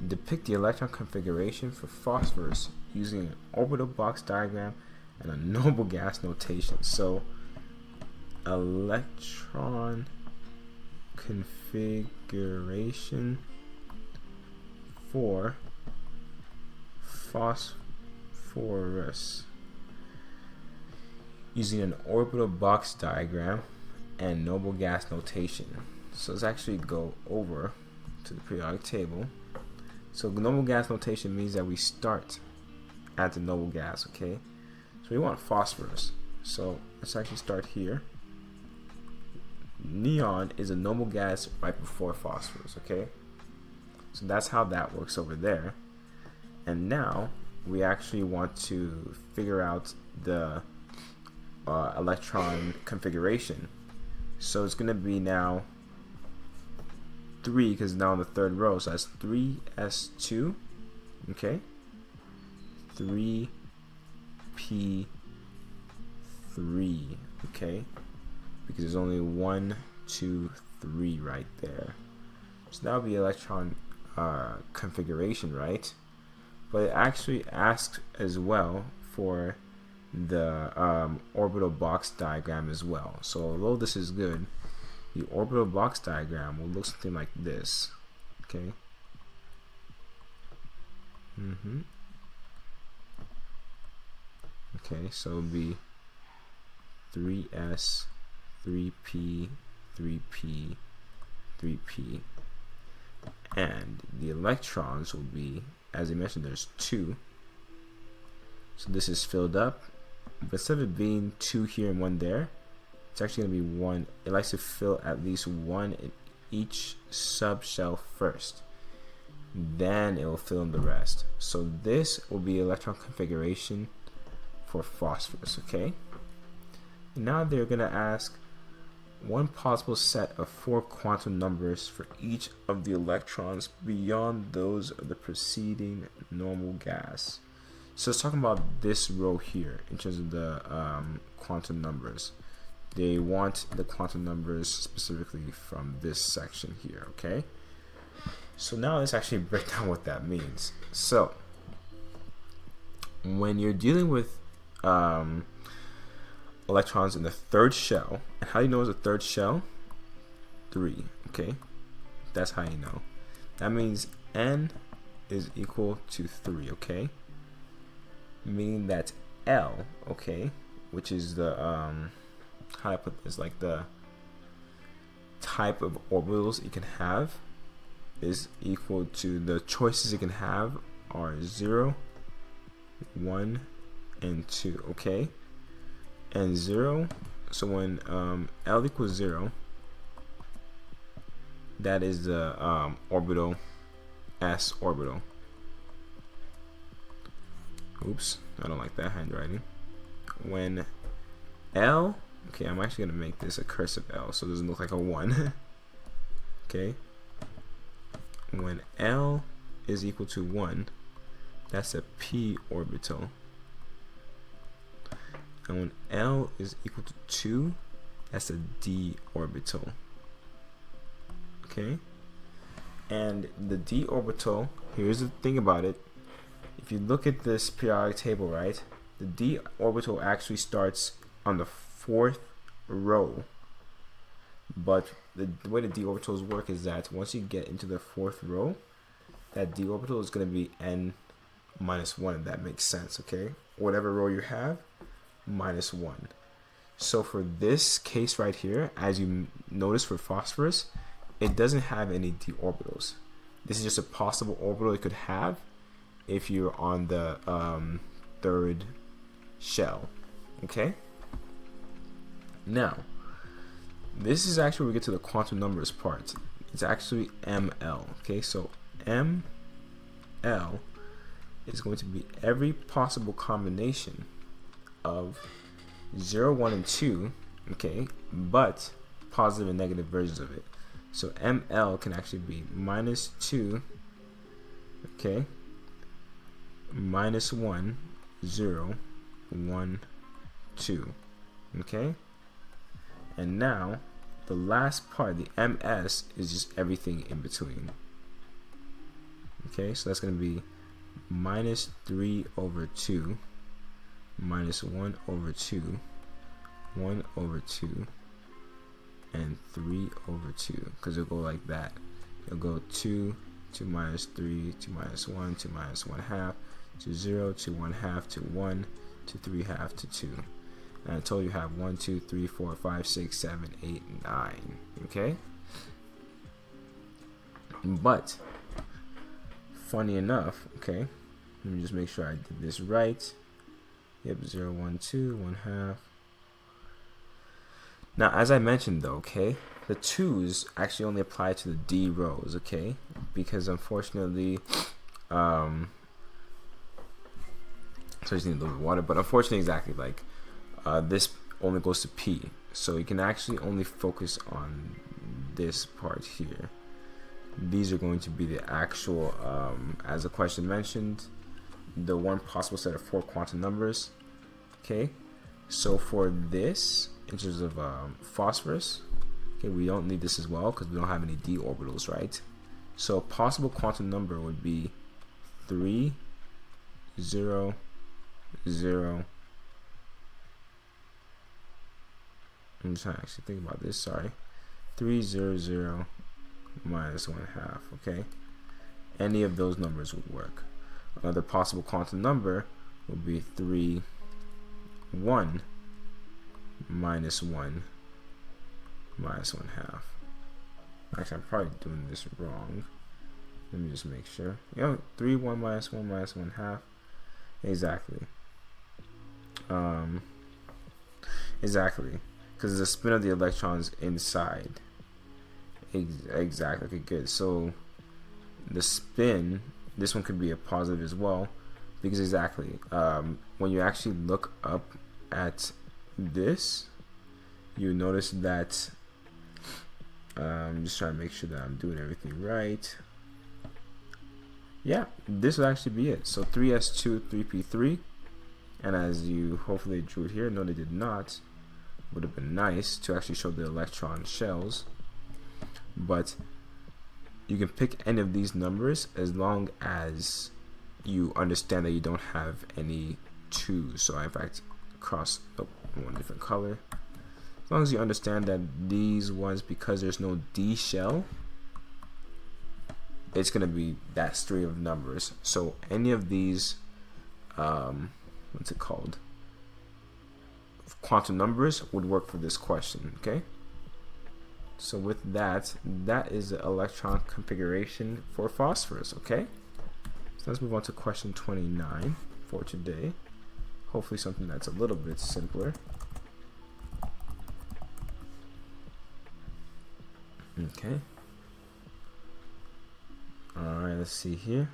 Depict the electron configuration for phosphorus using an orbital box diagram and a noble gas notation. So electron configuration for phosphorus using an orbital box diagram and noble gas notation. So let's actually go over to the periodic table. So noble gas notation means that we start at the noble gas, okay? So we want phosphorus. So let's actually start here. Neon is a noble gas right before phosphorus, okay? So that's how that works over there. And now we actually want to figure out the electron configuration. So it's going to be now 3 because now in the third row, so that's 3s2, okay, 3p3, okay, because there's only 1, 2, 3 right there. So that would be electron configuration, right? But it actually asks as well for the orbital box diagram as well. So although this is good, the orbital box diagram will look something like this, okay? Okay, so it'll be 3s, 3p, 3p, 3p, and the electrons will be, as I mentioned, there's 2. So this is filled up, but instead of it being 2 here and 1 there, it's actually going to be 1. It likes to fill at least 1 in each subshell first. Then it will fill in the rest. So this will be electron configuration for phosphorus, okay? And now they're going to ask one possible set of 4 quantum numbers for each of the electrons beyond those of the preceding normal gas. So it's talking about this row here in terms of the quantum numbers. They want the quantum numbers specifically from this section here, okay? So now let's actually break down what that means. So when you're dealing with electrons in the third shell, and how do you know it's a third shell? 3, okay? That's how you know. That means n is equal to 3, okay? Meaning that L, okay, which is the how do I put this, like the type of orbitals you can have, is equal to the choices you can have are 0, 1, and 2, okay? And 0, so when L equals 0, that is the orbital S orbital. Oops, I don't like that handwriting. When L, okay, I'm actually going to make this a cursive L so it doesn't look like a 1. Okay. When L is equal to 1, that's a p orbital. And when L is equal to 2, that's a d orbital. Okay. And the d orbital, here's the thing about it. If you look at this periodic table, right, the d orbital actually starts on the 4th row. But the way the d orbitals work is that once you get into the 4th row, that d orbital is going to be n minus 1, if that makes sense, okay? Whatever row you have, minus 1. So for this case right here, as you notice for phosphorus, it doesn't have any d orbitals. This is just a possible orbital it could have if you're on the 3rd shell, okay? Now, this is actually where we get to the quantum numbers part. It's actually ML, okay? So ML is going to be every possible combination of 0, 1, and 2, okay? But positive and negative versions of it. So ML can actually be minus 2, okay? Minus 1, 0, 1, 2, okay? And now the last part, the ms, is just everything in between. Okay, so that's going to be minus 3 over 2 minus 1 over 2, 1 over 2, and 3 over 2, because it'll go like that. It'll go 2, 2 minus 3, 2 minus 1, 2 minus 1 half, to 0, to 1 half, to 1, to 3 half, to 2. And I told you have 1, 2, 3, 4, 5, 6, 7, 8, 9. Okay? But, funny enough, okay, let me just make sure I did this right. Yep, 0, 1, 2, 1 half. Now, as I mentioned though, okay, the 2's actually only apply to the D rows, okay? Because unfortunately, so I just need a little bit of water, but unfortunately, exactly, like, this only goes to P. So you can actually only focus on this part here. These are going to be the actual, as the question mentioned, the one possible set of 4 quantum numbers. Okay, so for this, in terms of phosphorus, okay, we don't need this as well because we don't have any d orbitals, right? So a possible quantum number would be 3, 0, 0. I'm trying to actually think about this, sorry. 3, 0, 0 minus 1 half, okay? Any of those numbers would work. Another possible quantum number would be 3, 1 minus 1 minus 1 half. Actually, I'm probably doing this wrong. Let me just make sure. 3, 1 minus 1 minus 1 half. Exactly. Exactly. Because the spin of the electrons inside. Exactly. Okay, good. So the spin, this one could be a positive as well, because exactly, when you actually look up at this, you notice that, I'm just trying to make sure that I'm doing everything right. Yeah, this would actually be it. So 3s2, 3p3, and as you hopefully drew it here, no they did not, would have been nice to actually show the electron shells, but you can pick any of these numbers as long as you understand that you don't have any 2s. So I in fact cross one different color. As long as you understand that these ones, because there's no D shell, it's going to be that string of numbers. So any of these, what's it called? Quantum numbers would work for this question, okay? So with that, that is the electron configuration for phosphorus, okay? So let's move on to question 29 for today. Hopefully something that's a little bit simpler. Okay. Alright, let's see here.